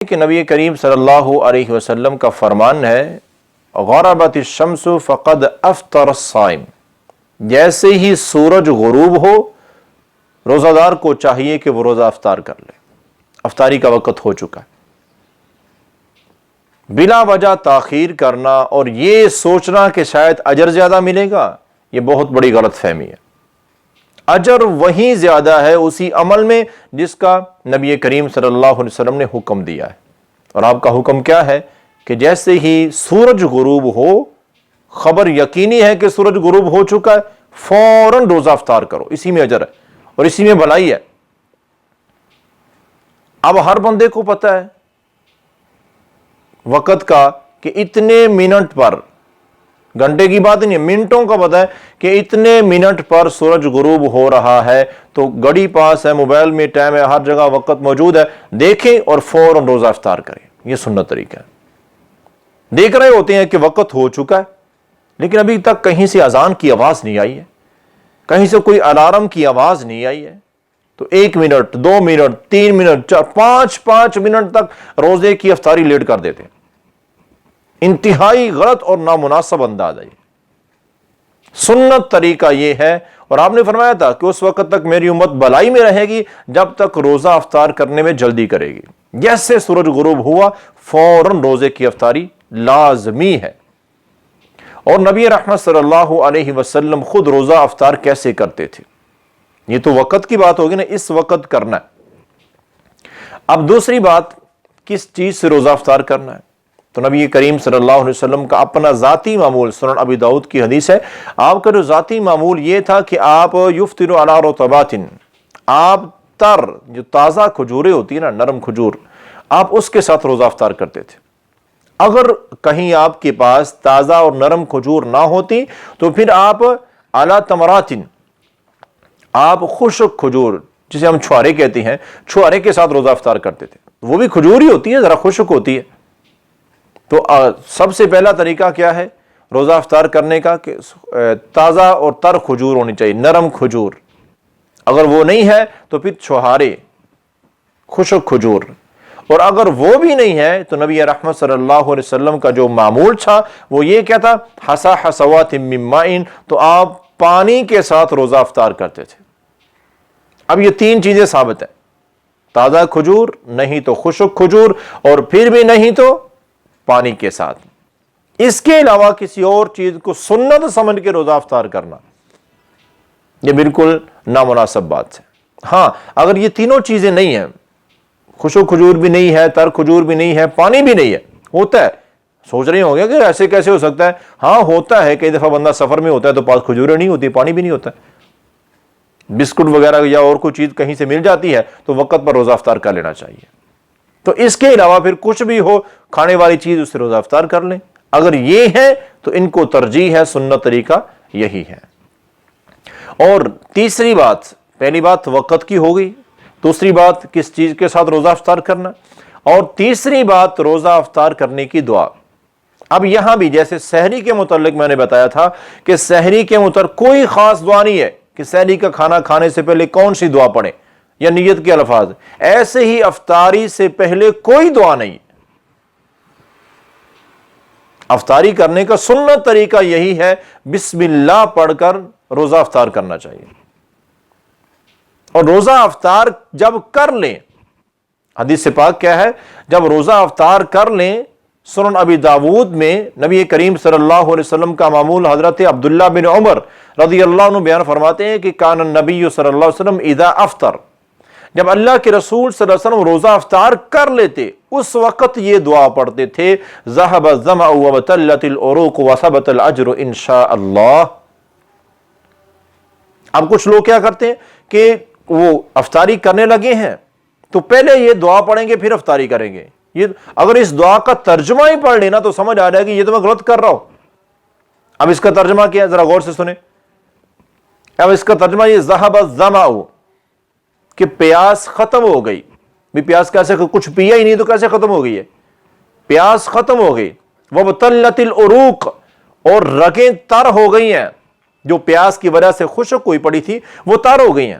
کہ نبی کریم صلی اللہ علیہ وسلم کا فرمان ہے غربت الشمس فقد افطر الصائم، جیسے ہی سورج غروب ہو روزہ دار کو چاہیے کہ وہ روزہ افطار کر لے، افطاری کا وقت ہو چکا ہے۔ بلا وجہ تاخیر کرنا اور یہ سوچنا کہ شاید اجر زیادہ ملے گا، یہ بہت بڑی غلط فہمی ہے۔ اجر وہیں زیادہ ہے اسی عمل میں جس کا نبی کریم صلی اللہ علیہ وسلم نے حکم دیا ہے، اور آپ کا حکم کیا ہے کہ جیسے ہی سورج غروب ہو، خبر یقینی ہے کہ سورج غروب ہو چکا ہے، فوراً روزہ افطار کرو، اسی میں اجر ہے اور اسی میں بھلائی ہے۔ اب ہر بندے کو پتہ ہے وقت کا کہ اتنے منٹ پر، گھنٹے کی بات نہیں ہے، منٹوں کا پتہ ہے کہ اتنے منٹ پر سورج غروب ہو رہا ہے، تو گھڑی پاس ہے، موبائل میں ٹائم ہے، ہر جگہ وقت موجود ہے، دیکھیں اور فوراً روزہ افطار کریں۔ یہ سنت طریقہ ہے۔ دیکھ رہے ہوتے ہیں کہ وقت ہو چکا ہے، لیکن ابھی تک کہیں سے اذان کی آواز نہیں آئی ہے، کہیں سے کوئی الارم کی آواز نہیں آئی ہے، تو 1 منٹ 2 منٹ 3 منٹ 5 منٹ تک روزے کی افطاری لیٹ کر دیتے ہیں۔ انتہائی غلط اور نامناسب انداز ہے۔ سنت طریقہ یہ ہے، اور آپ نے فرمایا تھا کہ اس وقت تک میری امت بھلائی میں رہے گی جب تک روزہ افطار کرنے میں جلدی کرے گی۔ جیسے سورج غروب ہوا فوراً روزے کی افطاری لازمی ہے۔ اور نبی رحمت صلی اللہ علیہ وسلم خود روزہ افطار کیسے کرتے تھے؟ یہ تو وقت کی بات ہوگی نا، اس وقت کرنا ہے۔ اب دوسری بات، کس چیز سے روزہ افطار کرنا ہے؟ تو نبی کریم صلی اللہ علیہ وسلم کا اپنا ذاتی معمول، سنن ابی داؤد کی حدیث ہے، آپ کا جو ذاتی معمول یہ تھا کہ آپ یفطر علی رطبات، آپ تر جو تازہ کھجوریں ہوتی ہیں نا، نرم کھجور، آپ اس کے ساتھ روزہ افطار کرتے تھے۔ اگر کہیں آپ کے پاس تازہ اور نرم کھجور نہ ہوتی تو پھر آپ علی تمرات، آپ خشک کھجور جسے ہم چھوارے کہتے ہیں، چھوارے کے ساتھ روزہ افطار کرتے تھے۔ وہ بھی کھجور ہی ہوتی ہے، ذرا خشک ہوتی ہے۔ تو سب سے پہلا طریقہ کیا ہے روزہ افطار کرنے کا؟ کہ تازہ اور تر کھجور ہونی چاہیے، نرم کھجور۔ اگر وہ نہیں ہے تو پھر چھوہارے، خشک کھجور۔ اور اگر وہ بھی نہیں ہے تو نبی رحمت صلی اللہ علیہ وسلم کا جو معمول تھا وہ یہ کیا تھا؟ حصا حصوات من ماء، تو آپ پانی کے ساتھ روزہ افطار کرتے تھے۔ اب یہ 3 چیزیں ثابت ہیں، تازہ کھجور، نہیں تو خشک کھجور، اور پھر بھی نہیں تو پانی کے ساتھ۔ اس کے علاوہ کسی اور چیز کو سنت سمجھ کے روزہ افطار کرنا، یہ بالکل نامناسب بات ہے۔ ہاں، اگر یہ تینوں چیزیں نہیں ہیں، خشک کھجور بھی نہیں ہے، تر کھجور بھی نہیں ہے، پانی بھی نہیں ہے، ہوتا ہے، سوچ رہے ہوں گے کہ ایسے کیسے ہو سکتا ہے؟ ہاں ہوتا ہے، کئی دفعہ بندہ سفر میں ہوتا ہے تو پاس کھجوریں نہیں ہوتی، پانی بھی نہیں ہوتا ہے، بسکٹ وغیرہ یا اور کوئی چیز کہیں سے مل جاتی ہے تو وقت پر روزہ افطار کر لینا چاہیے۔ تو اس کے علاوہ پھر کچھ بھی ہو کھانے والی چیز، اس سے روزہ افطار کر لیں۔ اگر یہ ہے تو ان کو ترجیح ہے، سنت طریقہ یہی ہے۔ اور تیسری بات، پہلی بات وقت کی ہو گئی، دوسری بات کس چیز کے ساتھ روزہ افطار کرنا، اور تیسری بات روزہ افطار کرنے کی دعا۔ اب یہاں بھی جیسے سحری کے متعلق میں نے بتایا تھا کہ سحری کے متعلق کوئی خاص دعا نہیں ہے کہ سحری کا کھانا کھانے سے پہلے کون سی دعا پڑھیں یا نیت کے الفاظ، ایسے ہی افطاری سے پہلے کوئی دعا نہیں۔ افطاری کرنے کا سنت طریقہ یہی ہے، بسم اللہ پڑھ کر روزہ افطار کرنا چاہیے۔ اور روزہ افطار جب کر لیں، حدیث پاک کیا ہے؟ جب روزہ افطار کر لیں، سنن ابی داود میں نبی کریم صلی اللہ علیہ وسلم کا معمول حضرت عبداللہ بن عمر رضی اللہ عنہ بیان فرماتے ہیں کہ کان النبی صلی اللہ علیہ وسلم اذا افطر، جب اللہ کے رسول صلی اللہ علیہ وسلم روزہ افطار کر لیتے اس وقت یہ دعا پڑھتے تھے، ذهب الظمأ وابتلت العروق وثبت الاجر ان شاء اللہ۔ اب کچھ لوگ کیا کرتے ہیں کہ وہ افطاری کرنے لگے ہیں تو پہلے یہ دعا پڑھیں گے پھر افطاری کریں گے۔ یہ اگر اس دعا کا ترجمہ ہی پڑھ لینا تو سمجھ آ جائے گی یہ تو میں غلط کر رہا ہوں۔ اب اس کا ترجمہ کیا ہے؟ ذرا غور سے سنیں۔ اب اس کا ترجمہ یہ ذهب الظمأ، کہ پیاس ختم ہو گئی۔ بھی پیاس کیسے، کچھ پیا ہی نہیں تو کیسے ختم ہو گئی ہے؟ پیاس ختم ہو گئی۔ وابتلت العروق، اور رگیں تر ہو گئی ہیں، جو پیاس کی وجہ سے خشک ہوئی پڑی تھی وہ تر ہو گئی ہیں۔